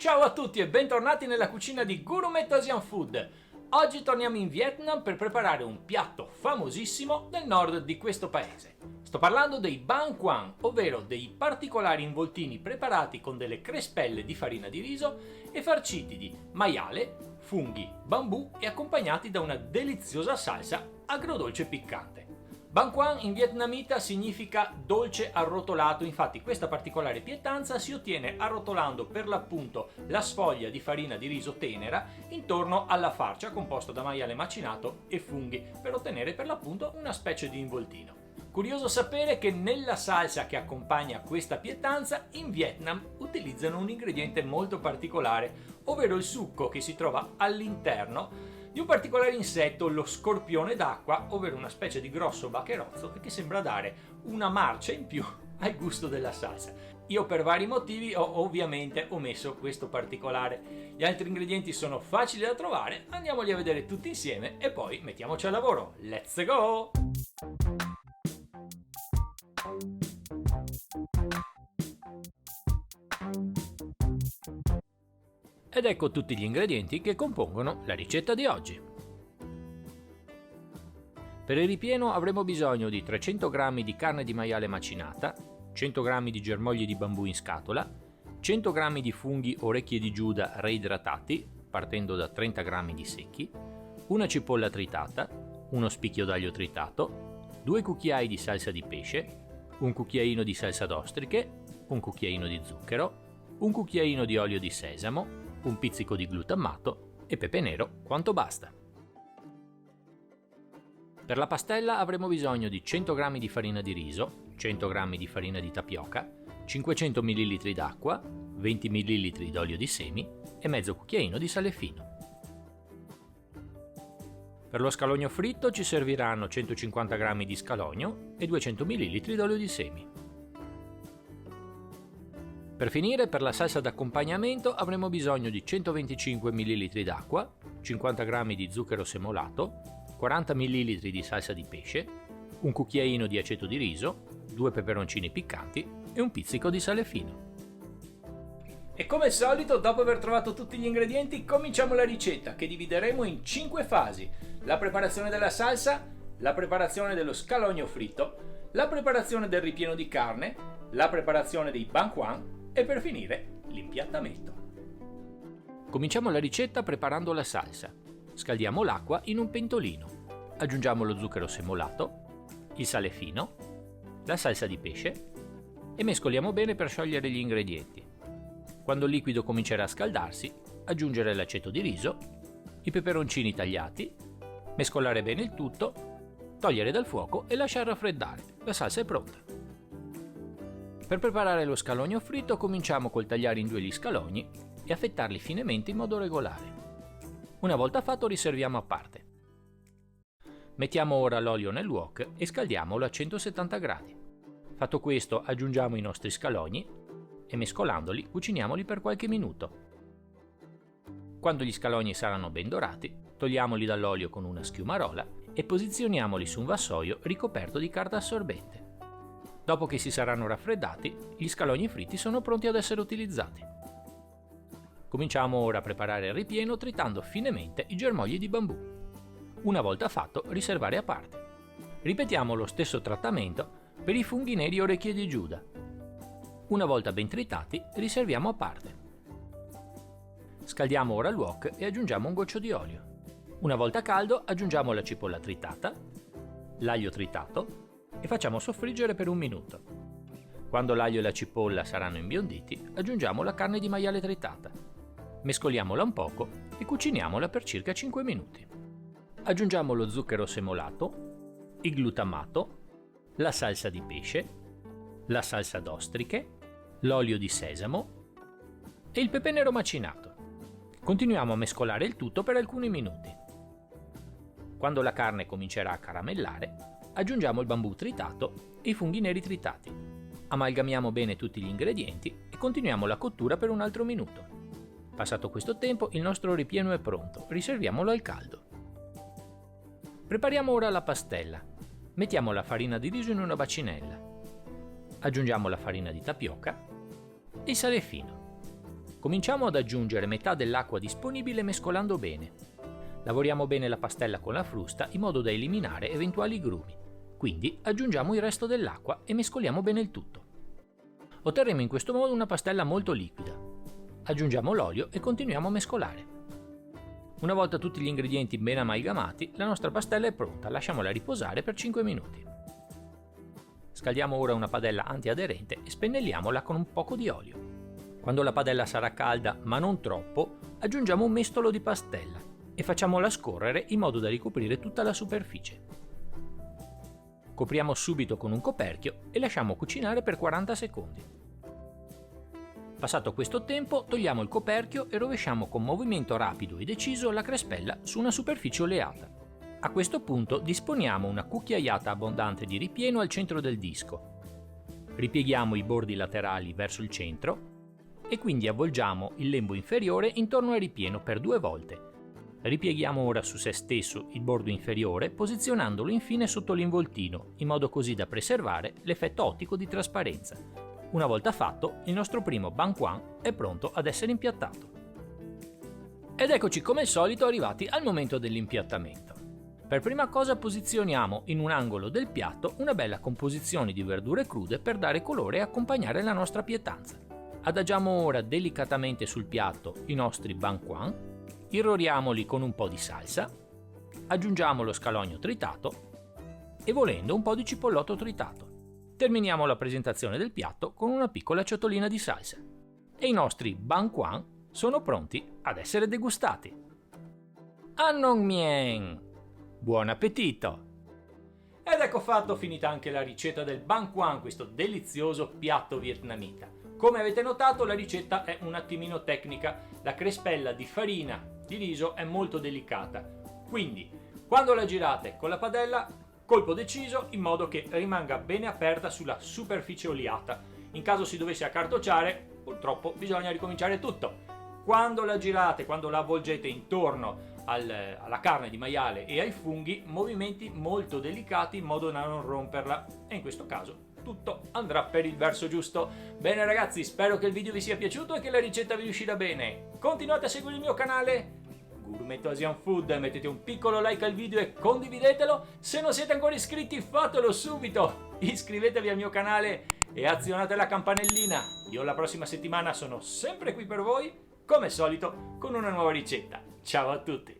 Ciao a tutti e bentornati nella cucina di Gourmet Asian Food. Oggi torniamo in Vietnam per preparare un piatto famosissimo nel nord di questo paese. Sto parlando dei Banh Quang, ovvero dei particolari involtini preparati con delle crespelle di farina di riso e farciti di maiale, funghi, bambù e accompagnati da una deliziosa salsa agrodolce piccante. Banh Quang in vietnamita significa dolce arrotolato, infatti questa particolare pietanza si ottiene arrotolando per l'appunto la sfoglia di farina di riso tenera intorno alla farcia composta da maiale macinato e funghi per ottenere per l'appunto una specie di involtino. Curioso sapere che nella salsa che accompagna questa pietanza in Vietnam utilizzano un ingrediente molto particolare, ovvero il succo che si trova all'interno di un particolare insetto, lo scorpione d'acqua, ovvero una specie di grosso bacherozzo che sembra dare una marcia in più al gusto della salsa. Io per vari motivi ho ovviamente omesso questo particolare. Gli altri ingredienti sono facili da trovare, andiamoli a vedere tutti insieme e poi mettiamoci al lavoro. Let's go! Ed ecco tutti gli ingredienti che compongono la ricetta di oggi. Per il ripieno avremo bisogno di 300 g di carne di maiale macinata, 100 g di germogli di bambù in scatola, 100 g di funghi orecchie di Giuda reidratati, partendo da 30 g di secchi, una cipolla tritata, uno spicchio d'aglio tritato, 2 cucchiai di salsa di pesce, un cucchiaino di salsa d'ostriche, un cucchiaino di zucchero, un cucchiaino di olio di sesamo, un pizzico di glutammato e pepe nero quanto basta. Per la pastella avremo bisogno di 100 g di farina di riso, 100 g di farina di tapioca, 500 ml d'acqua, 20 ml d'olio di semi e mezzo cucchiaino di sale fino. Per lo scalogno fritto ci serviranno 150 g di scalogno e 200 ml d'olio di semi. Per finire, per la salsa d'accompagnamento avremo bisogno di 125 ml d'acqua, 50 g di zucchero semolato, 40 ml di salsa di pesce, un cucchiaino di aceto di riso, 2 peperoncini piccanti e un pizzico di sale fino. E come al solito, dopo aver trovato tutti gli ingredienti, cominciamo la ricetta che divideremo in 5 fasi: la preparazione della salsa, la preparazione dello scalogno fritto, la preparazione del ripieno di carne, la preparazione dei Banh Quang e per finire l'impiattamento. Cominciamo la ricetta preparando la salsa. Scaldiamo l'acqua in un pentolino. Aggiungiamo lo zucchero semolato, il sale fino, la salsa di pesce e mescoliamo bene per sciogliere gli ingredienti. Quando il liquido comincerà a scaldarsi, aggiungere l'aceto di riso, i peperoncini tagliati, mescolare bene il tutto, togliere dal fuoco e lasciare raffreddare. La salsa è pronta. Per preparare lo scalogno fritto cominciamo col tagliare in due gli scalogni e affettarli finemente in modo regolare. Una volta fatto riserviamo a parte. Mettiamo ora l'olio nel wok e scaldiamolo a 170 gradi. Fatto questo aggiungiamo i nostri scalogni e mescolandoli cuciniamoli per qualche minuto. Quando gli scalogni saranno ben dorati, togliamoli dall'olio con una schiumarola e posizioniamoli su un vassoio ricoperto di carta assorbente. Dopo che si saranno raffreddati, gli scalogni fritti sono pronti ad essere utilizzati. Cominciamo ora a preparare il ripieno tritando finemente i germogli di bambù. Una volta fatto, riservare a parte. Ripetiamo lo stesso trattamento per i funghi neri orecchie di Giuda. Una volta ben tritati, riserviamo a parte. Scaldiamo ora il wok e aggiungiamo un goccio di olio. Una volta caldo, aggiungiamo la cipolla tritata, l'aglio tritato e facciamo soffriggere per un minuto. Quando l'aglio e la cipolla saranno imbionditi, aggiungiamo la carne di maiale tritata. Mescoliamola un poco e cuciniamola per circa 5 minuti. Aggiungiamo lo zucchero semolato, il glutamato, la salsa di pesce, la salsa d'ostriche, l'olio di sesamo e il pepe nero macinato. Continuiamo a mescolare il tutto per alcuni minuti. Quando la carne comincerà a caramellare, aggiungiamo il bambù tritato e i funghi neri tritati. Amalgamiamo bene tutti gli ingredienti e continuiamo la cottura per un altro minuto. Passato questo tempo, il nostro ripieno è pronto, riserviamolo al caldo. Prepariamo ora la pastella. Mettiamo la farina di riso in una bacinella. Aggiungiamo la farina di tapioca e il sale fino. Cominciamo ad aggiungere metà dell'acqua disponibile mescolando bene. Lavoriamo bene la pastella con la frusta in modo da eliminare eventuali grumi. Quindi aggiungiamo il resto dell'acqua e mescoliamo bene il tutto. Otterremo in questo modo una pastella molto liquida. Aggiungiamo l'olio e continuiamo a mescolare. Una volta tutti gli ingredienti ben amalgamati, la nostra pastella è pronta, lasciamola riposare per 5 minuti. Scaldiamo ora una padella antiaderente e spennelliamola con un poco di olio. Quando la padella sarà calda, ma non troppo, aggiungiamo un mestolo di pastella e facciamola scorrere in modo da ricoprire tutta la superficie. Copriamo subito con un coperchio e lasciamo cucinare per 40 secondi. Passato questo tempo, togliamo il coperchio e rovesciamo con movimento rapido e deciso la crespella su una superficie oleata. A questo punto disponiamo una cucchiaiata abbondante di ripieno al centro del disco. Ripieghiamo i bordi laterali verso il centro e quindi avvolgiamo il lembo inferiore intorno al ripieno per 2 volte. Ripieghiamo ora su se stesso il bordo inferiore, posizionandolo infine sotto l'involtino, in modo così da preservare l'effetto ottico di trasparenza. Una volta fatto, il nostro primo banh quan è pronto ad essere impiattato. Ed eccoci come al solito arrivati al momento dell'impiattamento. Per prima cosa posizioniamo in un angolo del piatto una bella composizione di verdure crude per dare colore e accompagnare la nostra pietanza. Adagiamo ora delicatamente sul piatto i nostri banh quan, irroriamoli con un po' di salsa, aggiungiamo lo scalogno tritato e volendo un po' di cipollotto tritato. Terminiamo la presentazione del piatto con una piccola ciotolina di salsa. E i nostri banh quan sono pronti ad essere degustati. Annong mien! Buon appetito! Ed ecco fatto, finita anche la ricetta del banh quan, questo delizioso piatto vietnamita. Come avete notato, la ricetta è un attimino tecnica, la crespella di farina di riso è molto delicata, quindi quando la girate con la padella, colpo deciso in modo che rimanga bene aperta sulla superficie oliata. In caso si dovesse accartocciare, purtroppo bisogna ricominciare tutto. Quando la girate, quando la avvolgete intorno alla carne di maiale e ai funghi, movimenti molto delicati in modo da non romperla, e in questo caso tutto andrà per il verso giusto. Bene ragazzi, spero che il video vi sia piaciuto e che la ricetta vi riuscirà bene. Continuate a seguire il mio canale Gourmet Asian Food, mettete un piccolo like al video e condividetelo. Se non siete ancora iscritti, fatelo subito. Iscrivetevi al mio canale e azionate la campanellina. Io la prossima settimana sono sempre qui per voi, come al solito, con una nuova ricetta. Ciao a tutti!